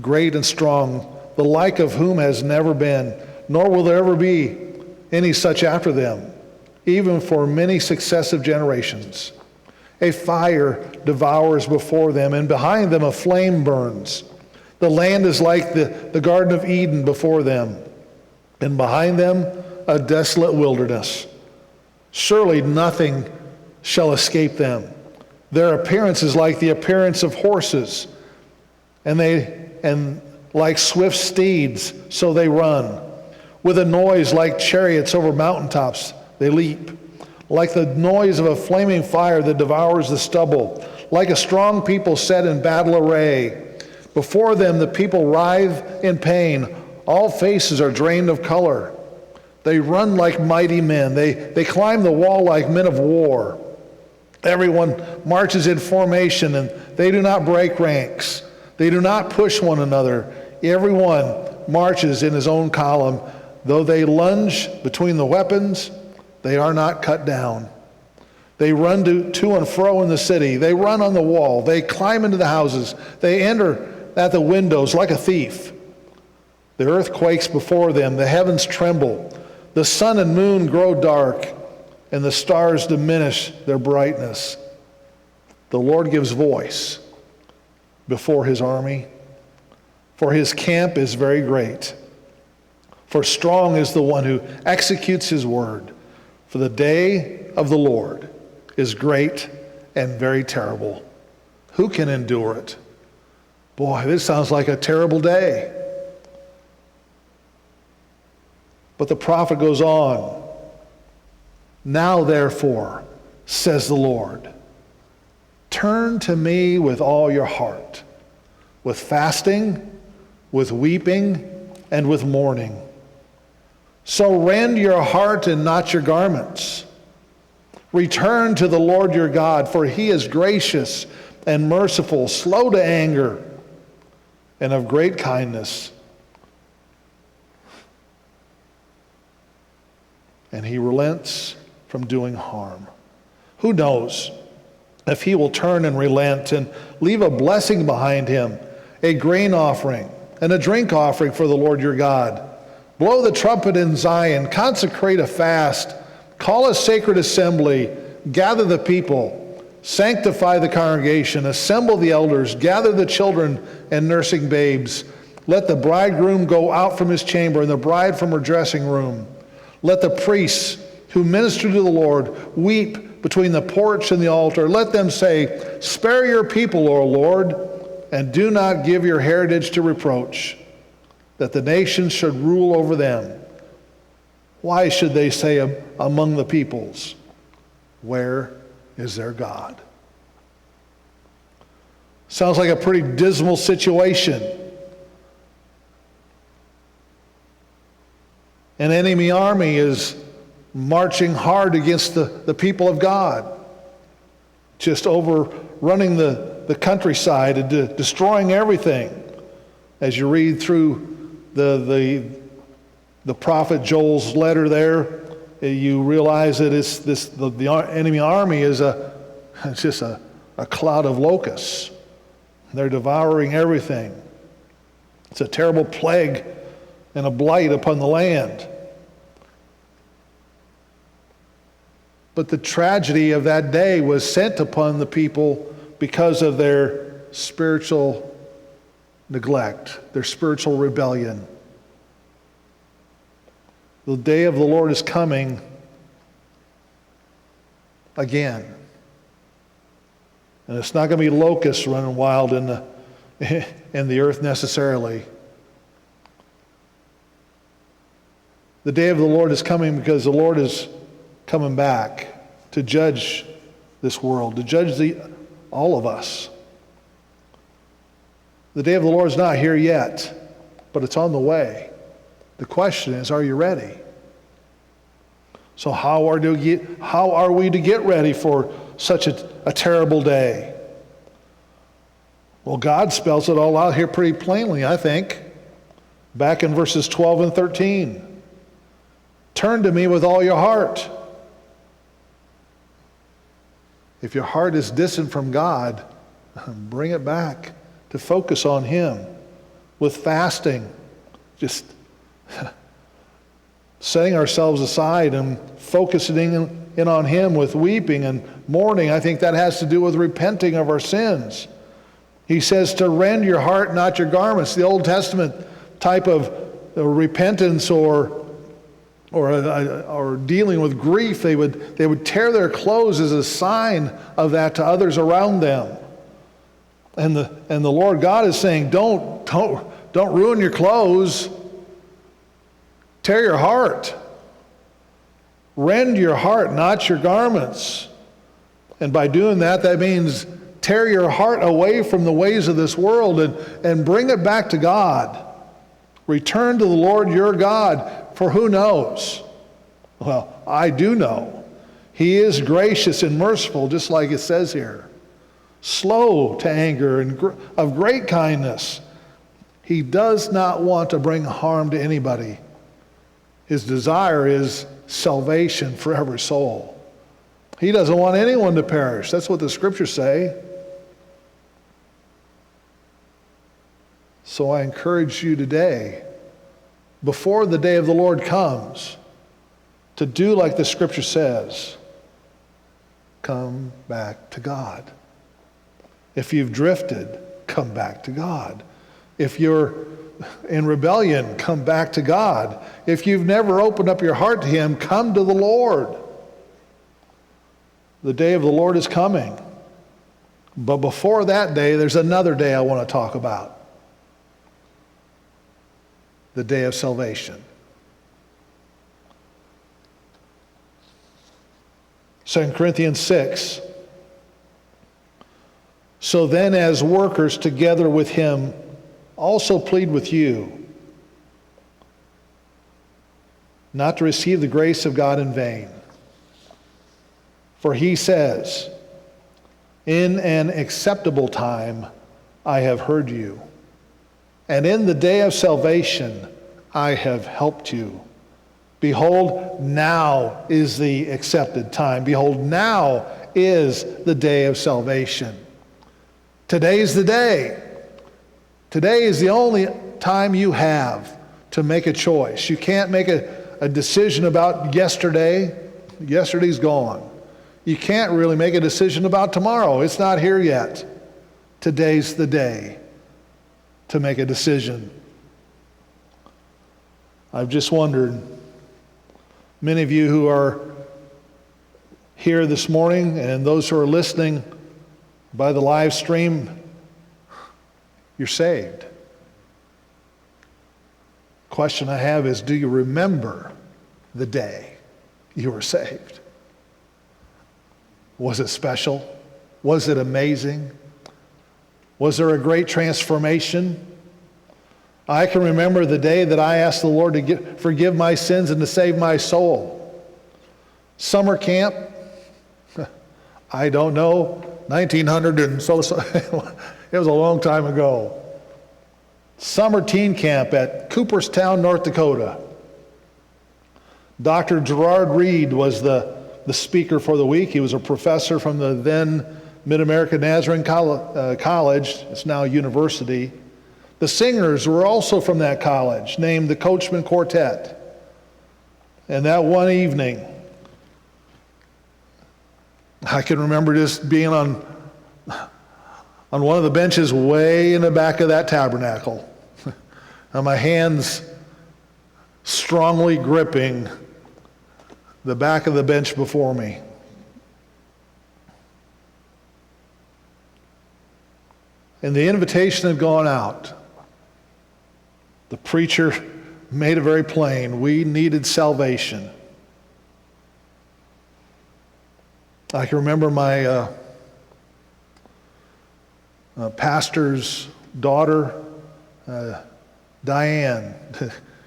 great and strong, the like of whom has never been, nor will there ever be any such after them, even for many successive generations. A fire devours before them, and behind them a flame burns. The land is like the Garden of Eden before them, and behind them a desolate wilderness. Surely nothing shall escape them. Their appearance is like the appearance of horses, and like swift steeds, so they run. With a noise like chariots over mountaintops, they leap. Like the noise of a flaming fire that devours the stubble. Like a strong people set in battle array. Before them the people writhe in pain. All faces are drained of color. They run like mighty men. They climb the wall like men of war. Everyone marches in formation, and they do not break ranks. They do not push one another. Everyone marches in his own column. Though they lunge between the weapons, they are not cut down. They run to and fro in the city. They run on the wall. They climb into the houses. They enter at the windows like a thief. The earth quakes before them. The heavens tremble. The sun and moon grow dark. and the stars diminish their brightness. The Lord gives voice before his army, for his camp is very great. For strong is the one who executes his word. For the day of the Lord is great and very terrible. Who can endure it? Boy, this sounds like a terrible day. But the prophet goes on. Now, therefore, says the Lord, turn to me with all your heart, with fasting, with weeping, and with mourning. So rend your heart and not your garments. Return to the Lord your God, for he is gracious and merciful, slow to anger, and of great kindness. And he relents from doing harm. Who knows if he will turn and relent and leave a blessing behind him, a grain offering and a drink offering for the Lord your God. Blow the trumpet in Zion, consecrate a fast, call a sacred assembly, gather the people, sanctify the congregation, assemble the elders, gather the children and nursing babes. Let the bridegroom go out from his chamber and the bride from her dressing room. Let the priests who minister to the Lord weep between the porch and the altar. Let them say, spare your people, O Lord, and do not give your heritage to reproach, that the nations should rule over them. Why should they say among the peoples, where is their God? Sounds like a pretty dismal situation. An enemy army is marching hard against the people of God, just overrunning the countryside and destroying everything. As you read through the prophet Joel's letter there, you realize that the enemy army is it's just a cloud of locusts. They're devouring everything. It's a terrible plague and a blight upon the land. But the tragedy of that day was sent upon the people because of their spiritual neglect, their spiritual rebellion. The day of the Lord is coming again. And it's not going to be locusts running wild in the earth necessarily. The day of the Lord is coming because the Lord is coming back to judge this world, to judge all of us. The day of the Lord is not here yet, but it's on the way. The question is, are you ready? So how are we to get ready for such a terrible day? Well, God spells it all out here pretty plainly, I think. Back in verses 12 and 13. Turn to me with all your heart. If your heart is distant from God, bring it back to focus on him with fasting. Just setting ourselves aside and focusing in on him with weeping and mourning. I think that has to do with repenting of our sins. He says to rend your heart, not your garments. The Old Testament type of repentance or dealing with grief, they would tear their clothes as a sign of that to others around them. And the Lord God is saying, don't ruin your clothes. Tear your heart. Rend your heart, not your garments. And by doing that, that means tear your heart away from the ways of this world and bring it back to God. Return to the Lord your God, for who knows? Well, I do know. He is gracious and merciful, just like it says here. Slow to anger and of great kindness. He does not want to bring harm to anybody. His desire is salvation for every soul. He doesn't want anyone to perish. That's what the scriptures say. So I encourage you today, before the day of the Lord comes, to do like the scripture says. come back to God. If you've drifted, come back to God. If you're in rebellion, come back to God. If you've never opened up your heart to Him, come to the Lord. The day of the Lord is coming. But before that day, there's another day I want to talk about. The day of salvation. 2 Corinthians 6. So then, as workers together with Him, also plead with you not to receive the grace of God in vain. For He says, in an acceptable time I have heard you, and in the day of salvation I have helped you. Behold, now is the accepted time. Behold, now is the day of salvation. Today's the day. Today is the only time you have to make a choice. You can't make a decision about yesterday. Yesterday's gone. You can't really make a decision about tomorrow. It's not here yet. Today's the day to make a decision. I've just wondered, many of you who are here this morning and those who are listening by the live stream, you're saved. Question I have is, do you remember the day you were saved? Was it special? Was it amazing? Was there a great transformation? I can remember the day that I asked the Lord to forgive my sins and to save my soul. Summer camp, I don't know, 1900 and so it was a long time ago. Summer teen camp at Cooperstown, North Dakota. Dr. Gerard Reed was the speaker for the week. He was a professor from the then Mid-American Nazarene College. It's now a university. The singers were also from that college, named the Coachman Quartet. And that one evening, I can remember just being on one of the benches way in the back of that tabernacle, and my hands strongly gripping the back of the bench before me. And the invitation had gone out. The preacher made it very plain. We needed salvation. I can remember my pastor's daughter, Diane,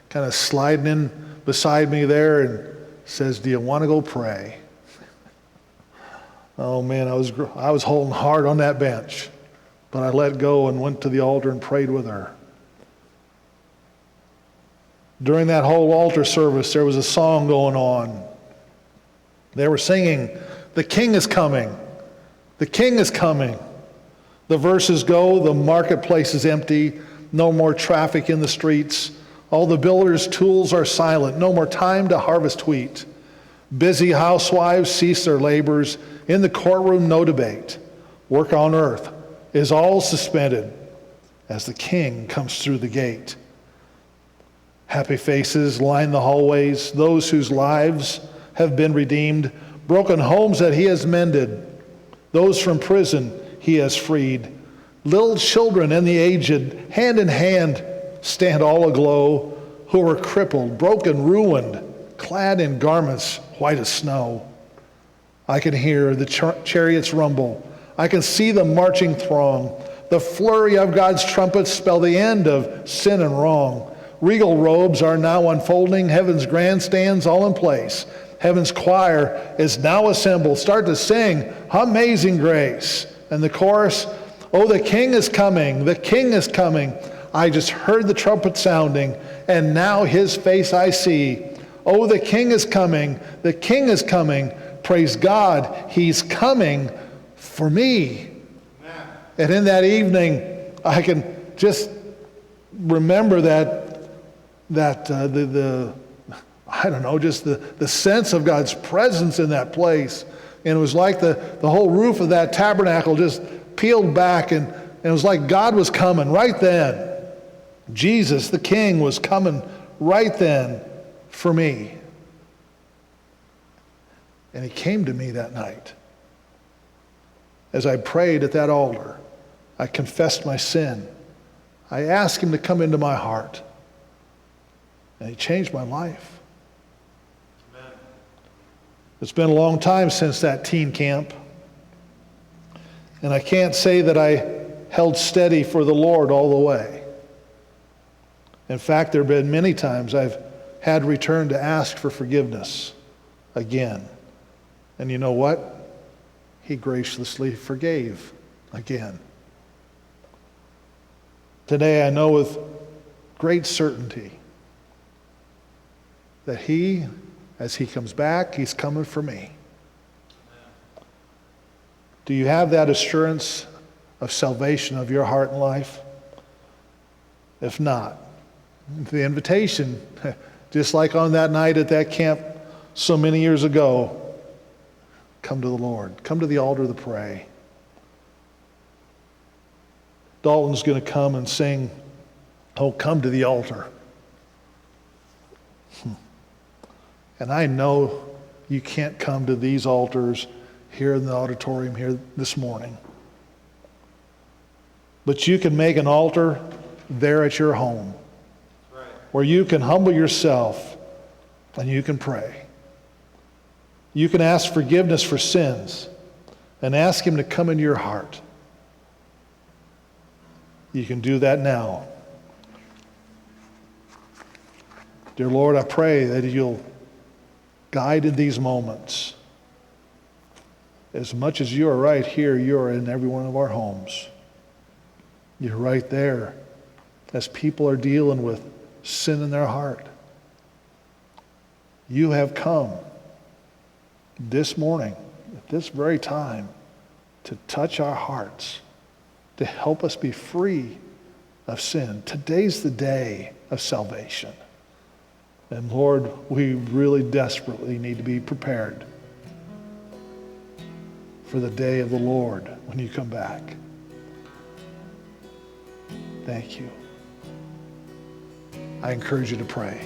kind of sliding in beside me there and says, "Do you want to go pray?" Oh man, I was holding hard on that bench, but I let go and went to the altar and prayed with her. During that whole altar service, there was a song going on. They were singing, "The King is coming, the King is coming." The verses go, the marketplace is empty, no more traffic in the streets. All the builders' tools are silent, no more time to harvest wheat. Busy housewives cease their labors. In the courtroom, no debate. Work on earth is all suspended as the King comes through the gate. Happy faces line the hallways, those whose lives have been redeemed, broken homes that He has mended, those from prison He has freed. Little children and the aged, hand in hand, stand all aglow, who are crippled, broken, ruined, clad in garments white as snow. I can hear the chariots rumble. I can see the marching throng. The flurry of God's trumpets spell the end of sin and wrong. Regal robes are now unfolding, heaven's grandstands all in place. Heaven's choir is now assembled. Start to sing, Amazing Grace. And the chorus, oh, the King is coming, the King is coming. I just heard the trumpet sounding, and now His face I see. Oh, the King is coming, the King is coming. Praise God, He's coming for me. Amen. And in that evening, I can just remember the sense of God's presence in that place And it was like the whole roof of that tabernacle just peeled back, and it was like God was coming right then. Jesus, the King, was coming right then for me. And he came to me that night. As I prayed at that altar, I confessed my sin. I asked him to come into my heart. And he changed my life. Amen. It's been a long time since that teen camp. And I can't say that I held steady for the Lord all the way. In fact, there have been many times I've had return to ask for forgiveness again. And you know what? He graciously forgave again. Today I know with great certainty that he, as he comes back, he's coming for me. Do you have that assurance of salvation of your heart and life? If not, the invitation, just like on that night at that camp so many years ago, come to the Lord. Come to the altar to pray. Dalton's going to come and sing, "Oh, come to the altar." And I know you can't come to these altars here in the auditorium here this morning. But you can make an altar there at your home, where you can humble yourself and you can pray. You can ask forgiveness for sins and ask him to come into your heart. You can do that now. Dear Lord, I pray that you'll guide in these moments. As much as you are right here, you are in every one of our homes. You're right there as people are dealing with sin in their heart. You have come this morning, at this very time, to touch our hearts, to help us be free of sin. Today's the day of salvation. And Lord, we really desperately need to be prepared for the day of the Lord when you come back. Thank you. I encourage you to pray.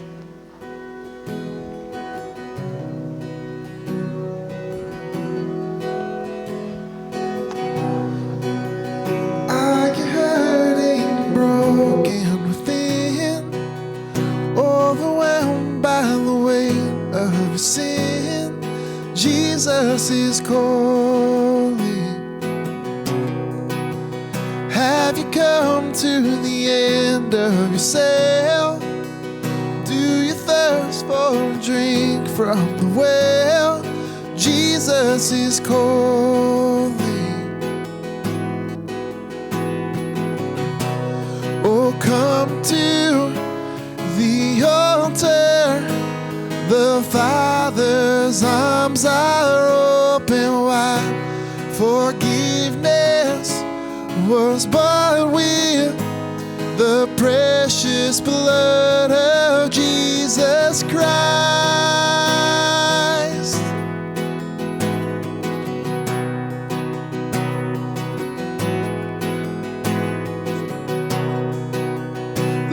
I get hurting, broken within, overwhelmed by the weight of sin. Jesus is calling. Have you come to the end of yourself? Do you thirst for a drink from the well? Jesus is calling. Oh, come to the altar. The Father's arms are open wide. Forgiveness was bought with the precious blood of Jesus Christ.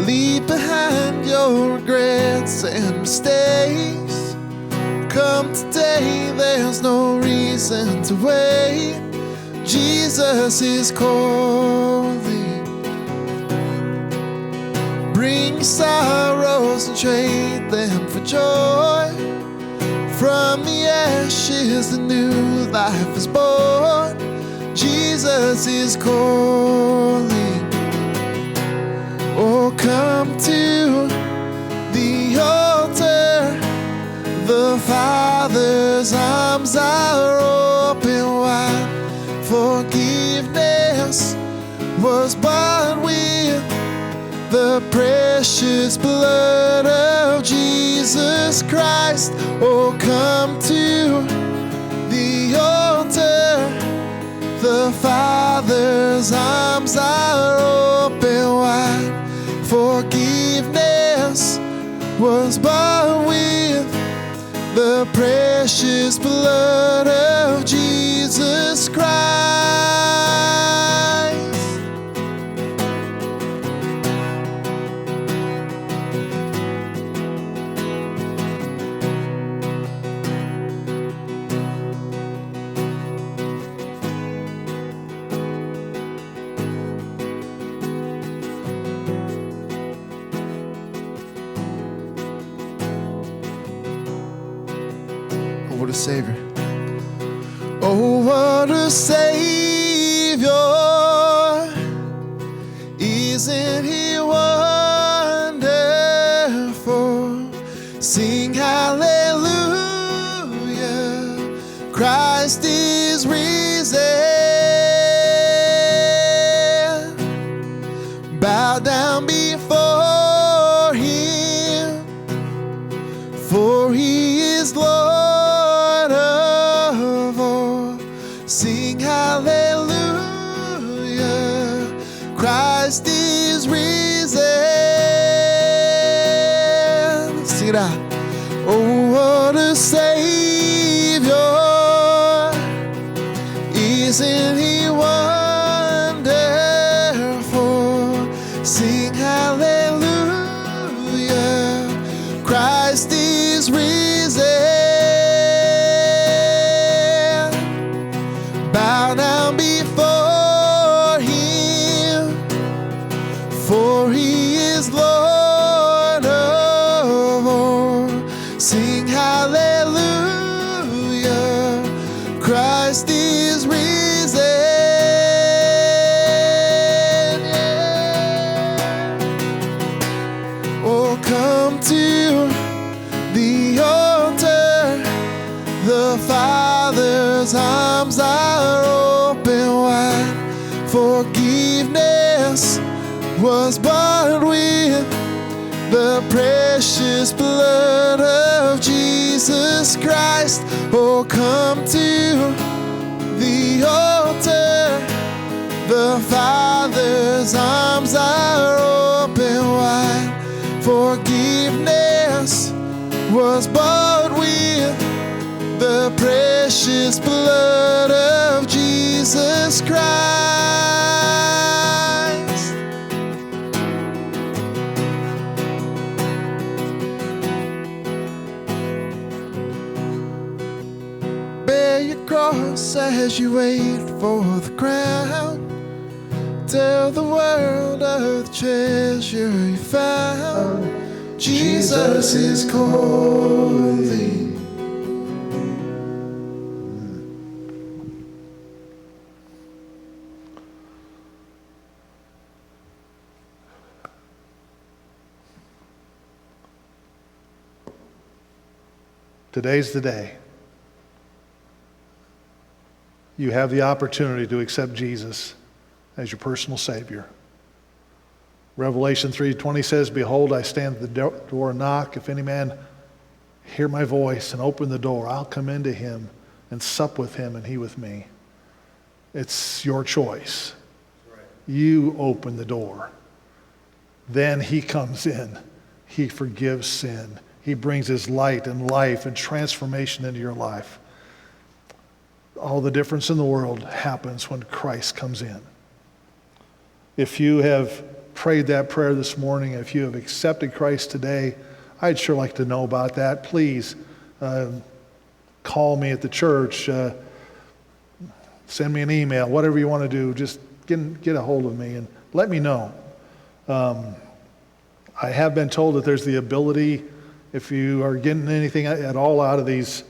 Leave behind your regrets and mistakes. Come today, there's no reason to wait. Jesus is calling. Bring your sorrows and trade them for joy. From the ashes, the new life is born. Jesus is calling. Oh, come to the altar. The Father's arms are open wide. Forgiveness was bought with the precious blood of Jesus Christ. Oh, come to the altar. The Father's arms are open wide. Forgiveness was bought with the the precious blood of Jesus Christ. What a Savior. Oh, what a Savior. Isn't He wonderful? Sing hallelujah. Christ is risen. Bow down before Him, for He is Lord. Sing hallelujah, Christ is risen. Sing it out. Oh, what a Savior. Isn't He wonderful? Sing hallelujah, Christ is risen. Bow down before Him, for He is Lord of all. Sing hallelujah, Christ is risen. Yeah. Oh, come to the altar, the Father's arms are open wide. Forgiveness was bought with the precious blood of Jesus Christ. Oh, come to the altar, the Father's arms are open wide. Forgiveness was bought with the precious blood of Jesus Christ. Bear your cross as you wait for the crown. Tell the world of the treasure you found. Jesus is calling. Today's the day. You have the opportunity to accept Jesus as your personal Savior. Revelation 3:20 says, "Behold, I stand at the door and knock. If any man hear my voice and open the door, I'll come into him and sup with him and he with me." It's your choice. You open the door. Then He comes in. He forgives sin. He brings His light and life and transformation into your life. All the difference in the world happens when Christ comes in. If you have prayed that prayer this morning, if you have accepted Christ today, I'd sure like to know about that. Please call me at the church, send me an email, whatever you want to do. Just get a hold of me and let me know. I have been told that there's the ability, if you are getting anything at all out of these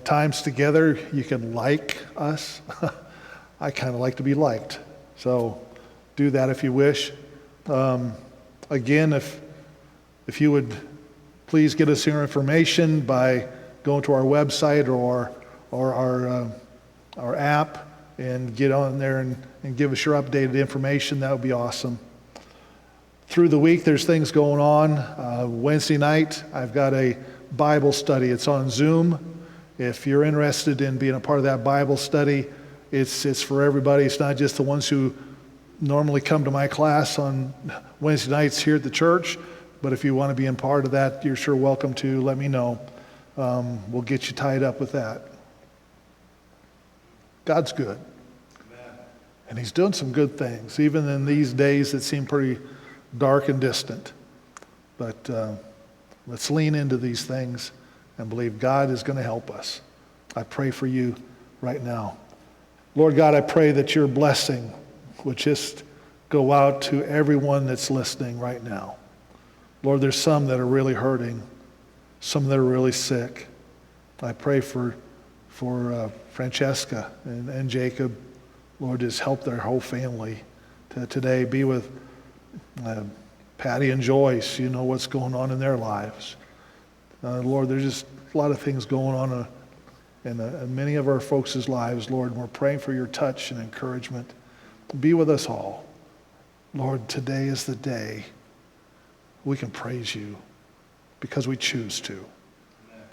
times together, you can like us. I kind of like to be liked. So do that if you wish. Again, if you would please get us your information by going to our website or our app and get on there and give us your updated information, that would be awesome. Through the week, there's things going on. Wednesday night, I've got a Bible study. It's on Zoom. If you're interested in being a part of that Bible study, it's for everybody. It's not just the ones who normally come to my class on Wednesday nights here at the church, but if you want to be in part of that, you're sure welcome to. Let me know. we'll get you tied up with that. God's good. And he's doing some good things, even in these days that seem pretty dark and distant. But let's lean into these things and believe God is going to help us. I pray for you right now. Lord God, I pray that your blessing would just go out to everyone that's listening right now. Lord, there's some that are really hurting, some that are really sick. I pray for Francesca and Jacob. Lord, just help their whole family to today. Be with Patty and Joyce. You know what's going on in their lives. Lord, there's just a lot of things going on in many of our folks' lives, Lord, and we're praying for your touch and encouragement. Be with us all. Lord, today is the day we can praise you because we choose to.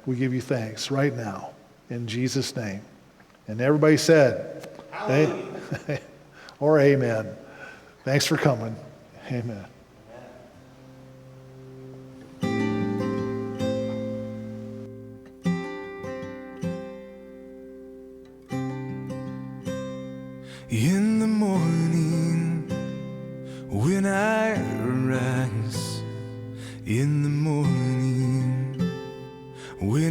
We give you thanks right now in Jesus' name. And everybody said, hey, or amen. Thanks for coming. Amen. In the morning, when I rise, in the